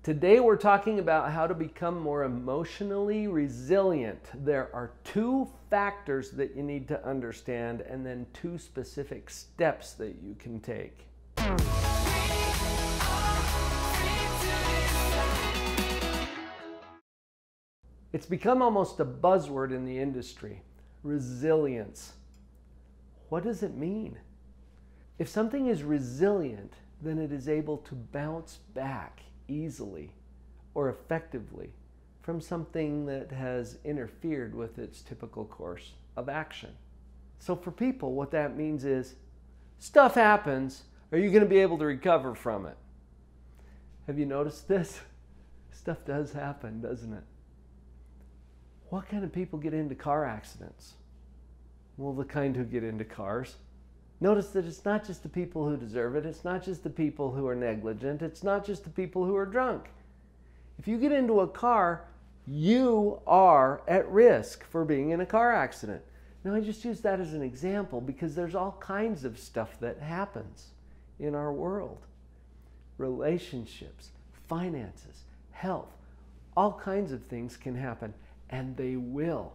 Today we're talking about how to become more emotionally resilient. There are 2 factors that you need to understand and then 2 specific steps that you can take. It's become almost a buzzword in the industry. Resilience. What does it mean? If something is resilient, then it is able to bounce back easily or effectively from something that has interfered with its typical course of action. So for people, what that means is, stuff happens, are you going to be able to recover from it? Have you noticed this? Stuff does happen, doesn't it? What kind of people get into car accidents? Well, the kind who get into cars. Notice that it's not just the people who deserve it. It's not just the people who are negligent. It's not just the people who are drunk. If you get into a car, you are at risk for being in a car accident. Now, I just use that as an example because there's all kinds of stuff that happens in our world. Relationships, finances, health, all kinds of things can happen, and they will.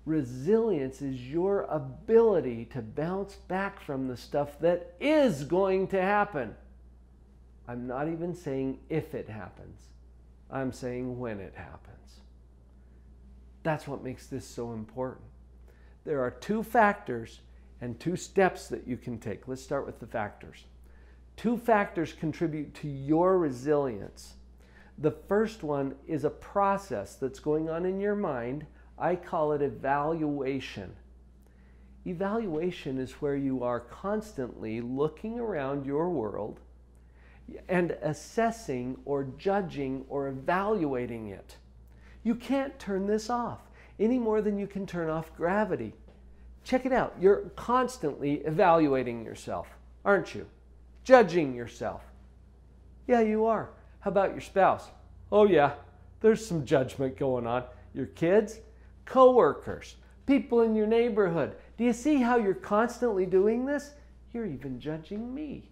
Resilience is your ability to bounce back from the stuff that is going to happen. I'm not even saying if it happens. I'm saying when it happens. That's what makes this so important. There are 2 factors and 2 steps that you can take. Let's start with the factors. 2 factors contribute to your resilience. The first one is a process that's going on in your mind. I call it evaluation. Evaluation is where you are constantly looking around your world and assessing or judging or evaluating it. You can't turn this off any more than you can turn off gravity. Check it out. You're constantly evaluating yourself, aren't you? Judging yourself. Yeah, you are. How about your spouse? Oh yeah, there's some judgment going on. Your kids? Co-workers, people in your neighborhood. Do you see how you're constantly doing this? You're even judging me.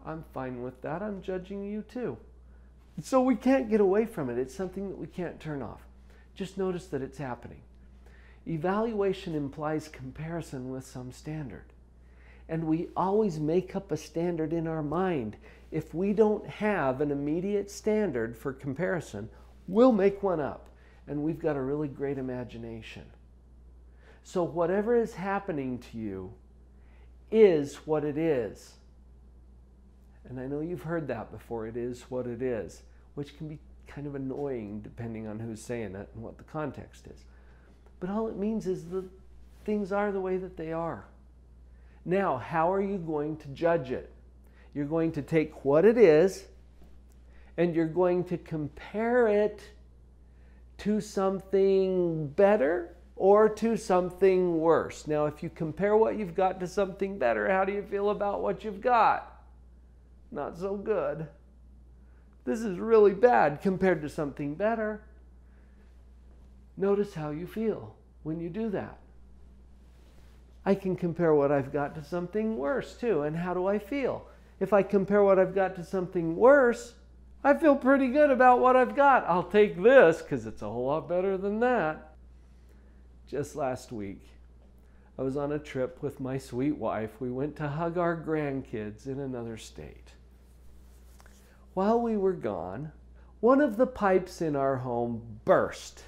I'm fine with that. I'm judging you too. So we can't get away from it. It's something that we can't turn off. Just notice that it's happening. Evaluation implies comparison with some standard. And we always make up a standard in our mind. If we don't have an immediate standard for comparison, we'll make one up. And we've got a really great imagination. So whatever is happening to you is what it is. And I know you've heard that before, it is what it is, which can be kind of annoying depending on who's saying it and what the context is. But all it means is that things are the way that they are. Now, how are you going to judge it? You're going to take what it is and you're going to compare it to something better or to something worse. Now, if you compare what you've got to something better, how do you feel about what you've got? Not so good. This is really bad compared to something better. Notice how you feel when you do that. I can compare what I've got to something worse too. And how do I feel? If I compare what I've got to something worse, I feel pretty good about what I've got. I'll take this because it's a whole lot better than that. Just last week, I was on a trip with my sweet wife. We went to hug our grandkids in another state. While we were gone, one of the pipes in our home burst.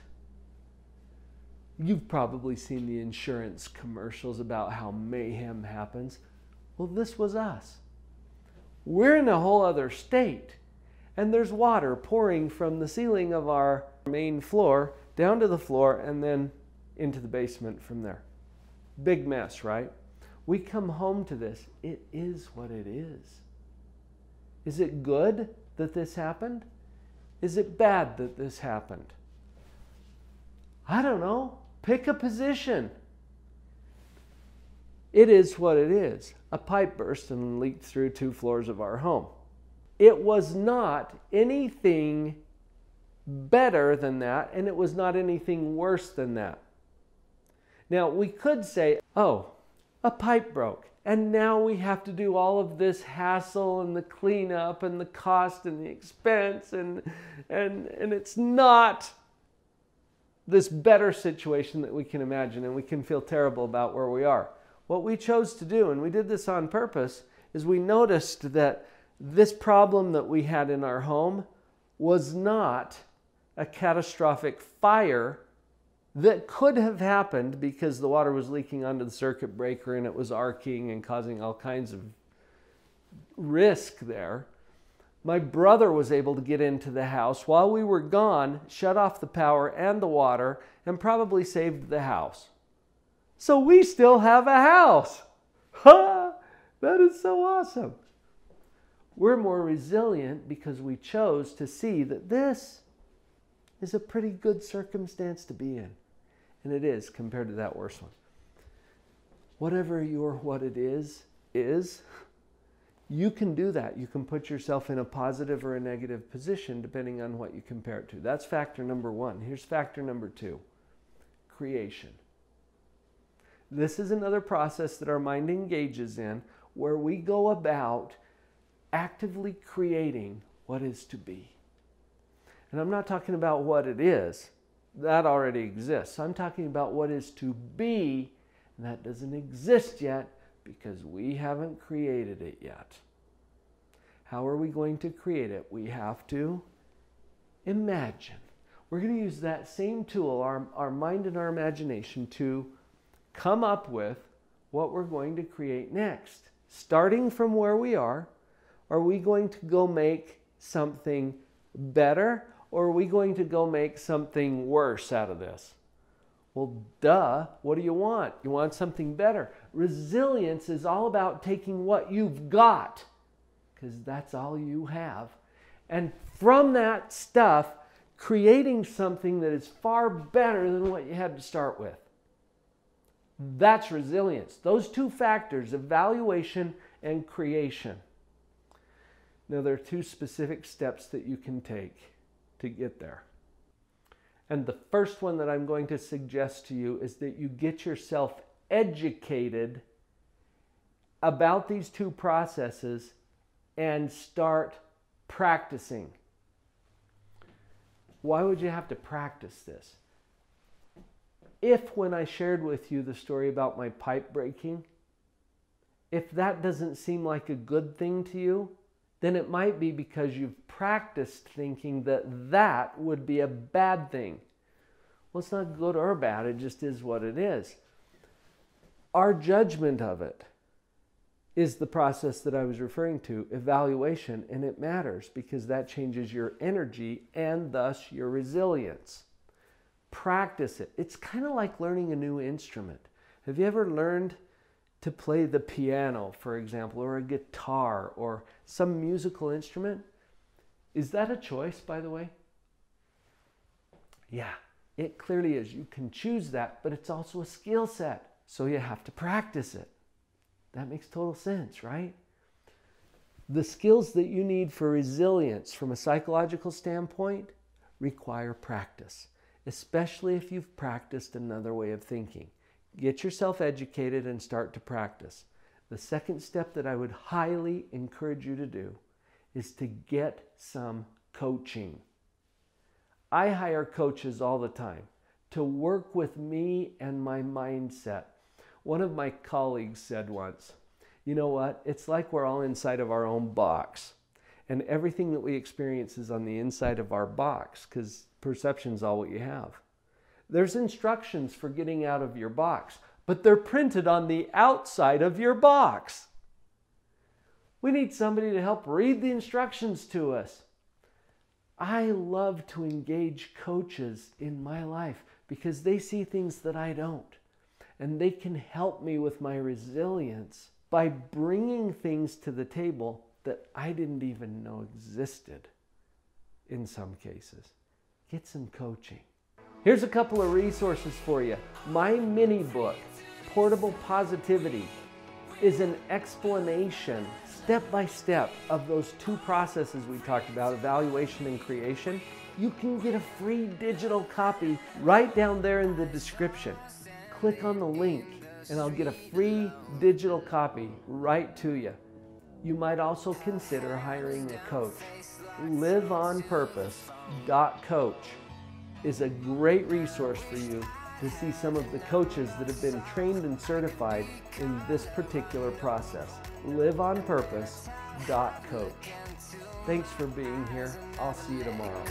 You've probably seen the insurance commercials about how mayhem happens. Well, this was us. We're in a whole other state. And there's water pouring from the ceiling of our main floor down to the floor and then into the basement from there. Big mess, right? We come home to this. It is what it is. Is it good that this happened? Is it bad that this happened? I don't know. Pick a position. It is what it is. A pipe burst and leaked through 2 floors of our home. It was not anything better than that, and it was not anything worse than that. Now, we could say, oh, a pipe broke. And now we have to do all of this hassle and the cleanup and the cost and the expense, and it's not this better situation that we can imagine, and we can feel terrible about where we are. What we chose to do, and we did this on purpose, is we noticed that this problem that we had in our home was not a catastrophic fire that could have happened because the water was leaking onto the circuit breaker and it was arcing and causing all kinds of risk there. My brother was able to get into the house while we were gone, shut off the power and the water, and probably saved the house. So we still have a house. Ha! That is so awesome. We're more resilient because we chose to see that this is a pretty good circumstance to be in. And it is compared to that worst one. Whatever what it is, you can do that. You can put yourself in a positive or a negative position depending on what you compare it to. That's factor number one. Here's factor number two, creation. This is another process that our mind engages in where we go about actively creating what is to be. And I'm not talking about what it is. That already exists. I'm talking about what is to be, and that doesn't exist yet because we haven't created it yet. How are we going to create it? We have to imagine. We're going to use that same tool, our mind and our imagination, to come up with what we're going to create next. Starting from where we are we going to go make something better? Or are we going to go make something worse out of this? Well, duh, what do you want? You want something better. Resilience is all about taking what you've got, because that's all you have, and from that stuff, creating something that is far better than what you had to start with. That's resilience. Those two factors, evaluation and creation. Now, there are two specific steps that you can take to get there. And the first one that I'm going to suggest to you is that you get yourself educated about these two processes and start practicing. Why would you have to practice this? If when I shared with you the story about my pipe breaking, if that doesn't seem like a good thing to you, then it might be because you've practiced thinking that that would be a bad thing. Well, it's not good or bad, it just is what it is. Our judgment of it is the process that I was referring to, evaluation, and it matters because that changes your energy and thus your resilience. Practice it. It's kind of like learning a new instrument. Have you ever learned to play the piano, for example, or a guitar, or some musical instrument? Is that a choice, by the way? Yeah, it clearly is. You can choose that, but it's also a skill set, so you have to practice it. That makes total sense, right? The skills that you need for resilience from a psychological standpoint require practice, especially if you've practiced another way of thinking. Get yourself educated and start to practice. The second step that I would highly encourage you to do is to get some coaching. I hire coaches all the time to work with me and my mindset. One of my colleagues said once, you know what? It's like we're all inside of our own box, and everything that we experience is on the inside of our box because perception's all what you have. There's instructions for getting out of your box, but they're printed on the outside of your box. We need somebody to help read the instructions to us. I love to engage coaches in my life because they see things that I don't. And they can help me with my resilience by bringing things to the table that I didn't even know existed in some cases. Get some coaching. Here's a couple of resources for you. My mini book, Portable Positivity, is an explanation, step by step, of those two processes we talked about, evaluation and creation. You can get a free digital copy right down there in the description. Click on the link. and I'll get a free digital copy right to you. You might also consider hiring a coach. LiveOnPurpose.coach is a great resource for you to see some of the coaches that have been trained and certified in this particular process. LiveOnPurpose.coach. Thanks for being here. I'll see you tomorrow.